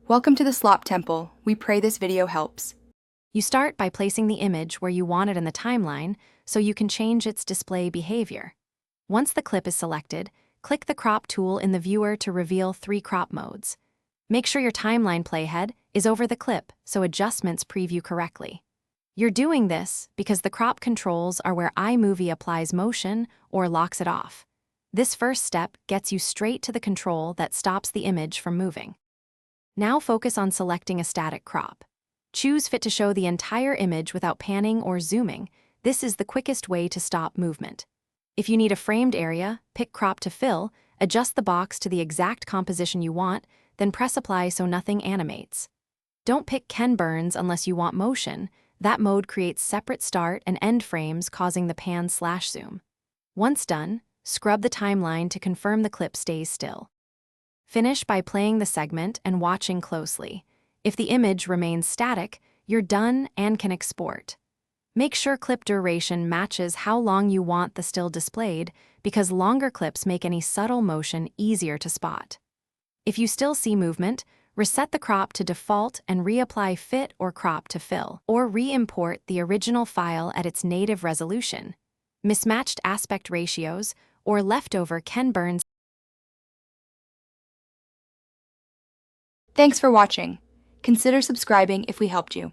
Welcome to the Slop Temple. We pray this video helps. You start by placing the image where you want it in the timeline so you can change its display behavior. Once the clip is selected, click the crop tool in the viewer to reveal 3 crop modes. Make sure your timeline playhead is over the clip so adjustments preview correctly. You're doing this because the crop controls are where Imovie applies motion or locks it off. This first step gets you straight to the control that stops the image from moving. Now focus on selecting a static crop. Choose Fit to show the entire image without panning or zooming. This is the quickest way to stop movement. If you need a framed area, pick Crop to Fill, adjust the box to the exact composition you want, then press Apply so nothing animates. Don't pick Ken Burns unless you want motion. That mode creates separate start and end frames, causing the pan/zoom. Once done, scrub the timeline to confirm the clip stays still. Finish by playing the segment and watching closely. If the image remains static, you're done and can export. Make sure clip duration matches how long you want the still displayed, because longer clips make any subtle motion easier to spot. If you still see movement, reset the crop to default and reapply Fit or Crop to Fill, or re-import the original file at its native resolution. Mismatched aspect ratios or leftover Ken Burns. Thanks for watching. Consider subscribing if we helped you.